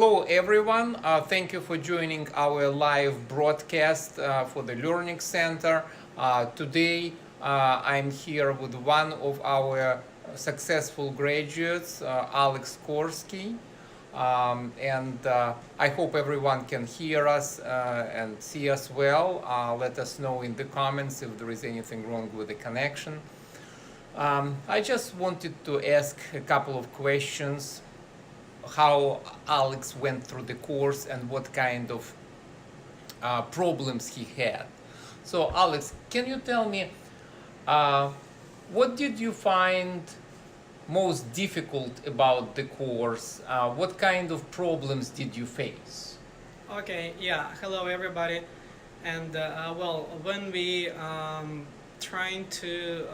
Hello everyone, thank you for joining our live broadcast for the Learnix Center. Today I'm here with one of our successful graduates, Alex Korsky. And I hope everyone can hear us and see us well. Let us know in the comments if there is anything wrong with the connection. I just wanted to ask a couple of questions, how Alex went through the course and what kind of problems he had. So Alex, can you tell me uh, what did you find most difficult about the course? What kind of problems did you face? Okay, yeah, hello everybody. And well, when we trying to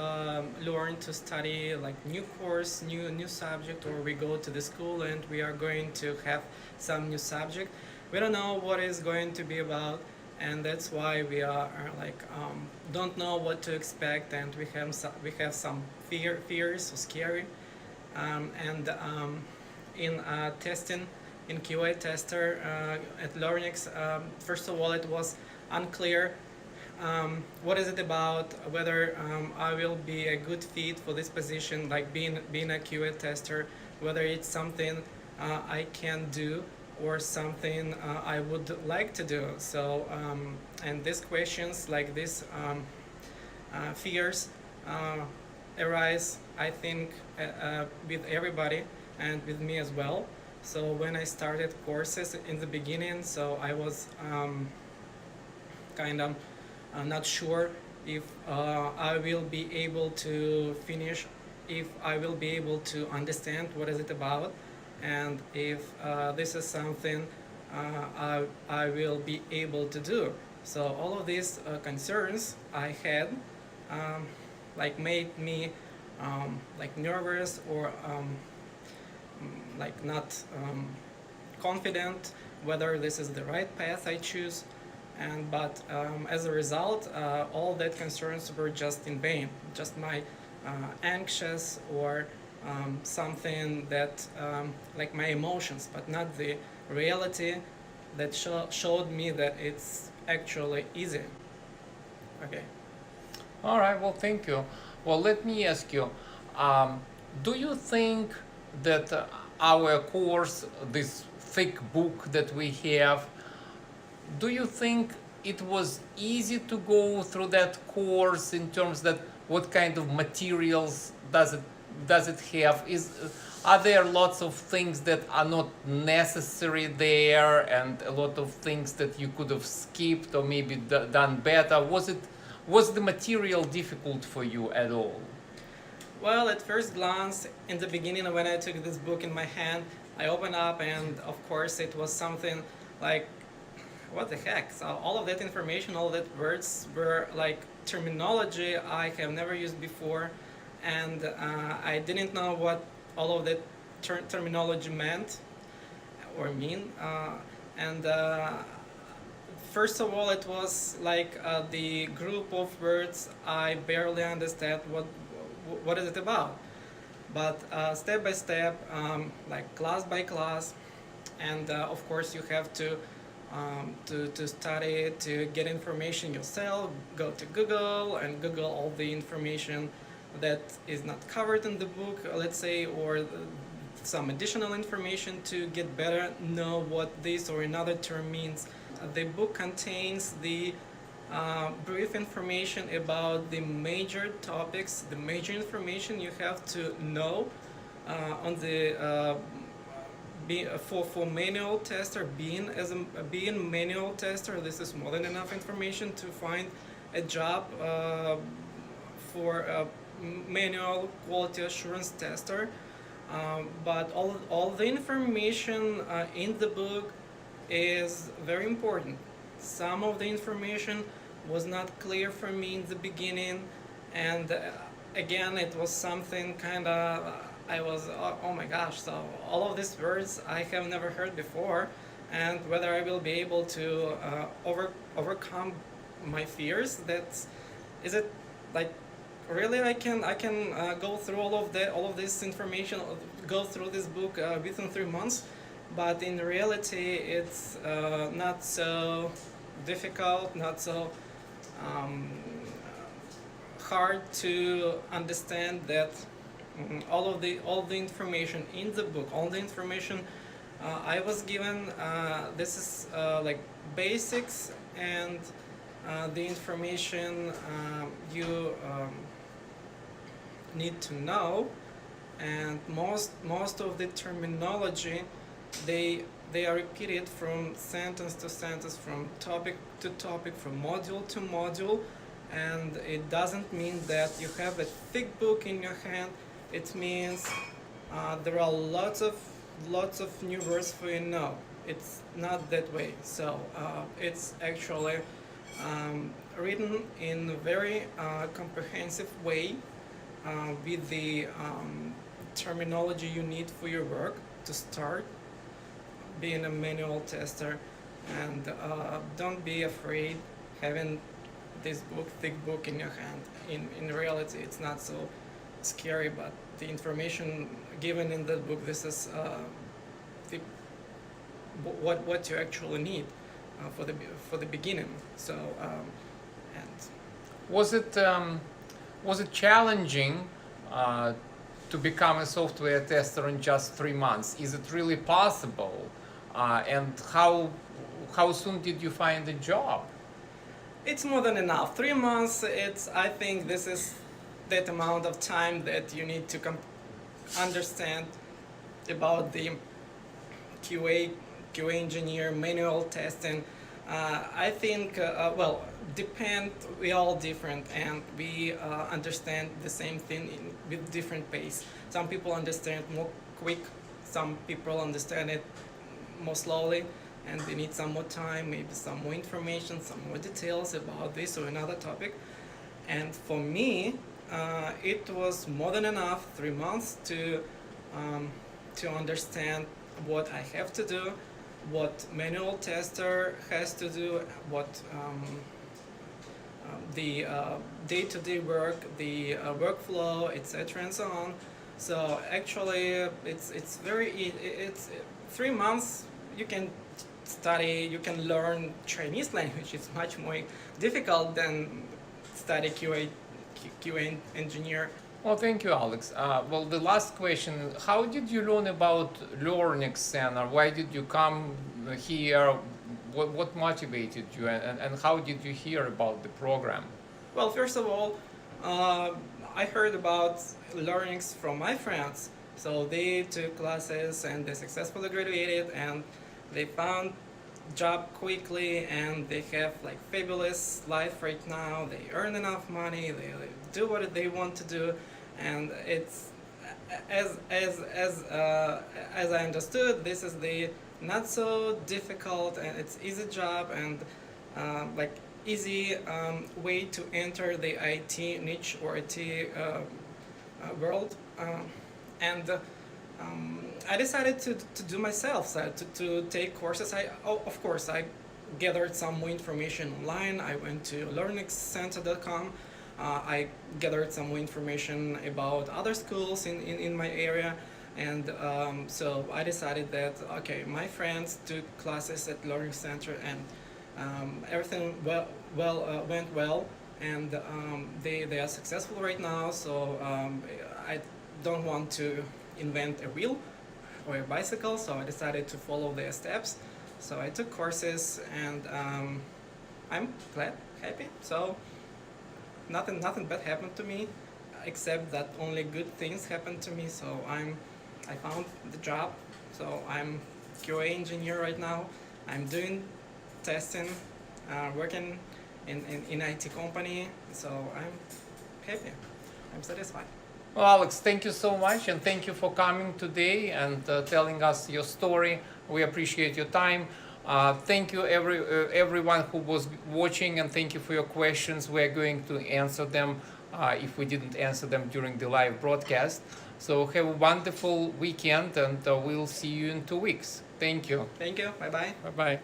learn to study like new course, new subject, or we go to the school and we are going to have some new subject, we don't know what is going to be about, and that's why we are like don't know what to expect, and we have some fears, so scary, and in testing in QA tester at Learnix. First of all, it was unclear what is it about, whether I will be a good fit for this position, like being a QA tester, whether it's something I can do or something I would like to do. So and these questions, like these fears, arise, I think, with everybody and with me as well. So when I started courses in the beginning, so I was kind of not sure if I will be able to finish, if I will be able to understand what is it about, and if this is something I will be able to do. So all of these concerns I had like made me like nervous, or like not confident whether this is the right path I choose. And but as a result, all that concerns were just in vain, just my anxious, or something that like my emotions, but not the reality that showed me that it's actually easy. Okay. All right, well, thank you. Well, let me ask you, um, do you think that our course, this thick book that we have, do you think it was easy to go through that course in terms that what kind of materials does it have? Are there lots of things that are not necessary there, and a lot of things that you could have skipped or maybe done better? Was the material difficult for you at all? Well, at first glance, in the beginning when I took this book in my hand, I opened up, and of course it was something like, what the heck? So all of that information, all that words were like terminology I have never used before, and I didn't know what all of that terminology meant or mean. And first of all, it was like the group of words I barely understand what is it about. But step by step, like class by class, and of course you have to study, to get information yourself, go to Google and Google all the information that is not covered in the book, let's say, or some additional information to get better know what this or another term means. The book contains the brief information about the major topics, the major information you have to know on the for manual tester, being manual tester. This is more than enough information to find a job for a manual quality assurance tester. But all the information in the book is very important. Some of the information was not clear for me in the beginning, and again it was something kind of I was, oh my gosh, so all of these words I have never heard before, and whether I will be able to overcome my fears. Is it like really I can go through all of this information, go through this book within 3 months? but in reality, it's not so difficult, not so um, hard to understand that all the information in the book, all the information I was given. This is like basics and the information you need to know, and most of the terminology they are repeated from sentence to sentence, from topic to topic, from module to module, and it doesn't mean that you have a thick book in your hand. It means there are lots of new words for you. No, it's not that way. So it's actually written in a very comprehensive way with the terminology you need for your work to start being a manual tester. And don't be afraid having this thick book in your hand. In reality, it's not so scary, but the information given in the book, this is what you actually need for the beginning. So and Was it challenging to become a software tester in just 3 months? Is it really possible? And how soon did you find a job? it's more than enough. 3 months. I think this is that amount of time that you need to understand about the QA engineer, manual testing. I think, well, we all different, and we understand the same thing with different pace. Some people understand more quick, some people understand it more slowly, and they need some more time, maybe some more information, some more details about this or another topic. And for me, it was more than enough, 3 months, to understand what I have to do, what manual tester has to do, what the day-to-day work, the workflow, etc., and so on. So actually, it's 3 months. You can study, you can learn Chinese language. It's much more difficult than study QA engineer. Well, thank you, Alex. Well, the last question, how did you learn about Learnix Center? Why did you come here? What motivated you, and how did you hear about the program? Well, first of all, I heard about Learnix from my friends. So they took classes and they successfully graduated, and they found job quickly, and they have like fabulous life right now. They earn enough money, they do what they want to do, and it's as I understood, this is the not so difficult and it's easy job, and like easy way to enter the IT niche or IT world. And I decided to do myself, so to take courses. Of course, I gathered some more information online. I went to learnixcenter.com. I gathered some more information about other schools in my area, and so I decided that, okay, my friends took classes at Learning Center, and everything went well, and they are successful right now. So I don't want to invent a wheel or a bicycle, so I decided to follow their steps. So I took courses, and I'm glad, happy. So nothing bad happened to me, except that only good things happened to me. So I found the job. So I'm QA engineer right now. I'm doing testing, working in IT company. So I'm happy. I'm satisfied. Well, Alex, thank you so much, and thank you for coming today and telling us your story. We appreciate your time. Thank you everyone who was watching, and thank you for your questions. We're going to answer them if we didn't answer them during the live broadcast. So have a wonderful weekend, and we'll see you in 2 weeks. Thank you. Thank you. Bye-bye. Bye-bye.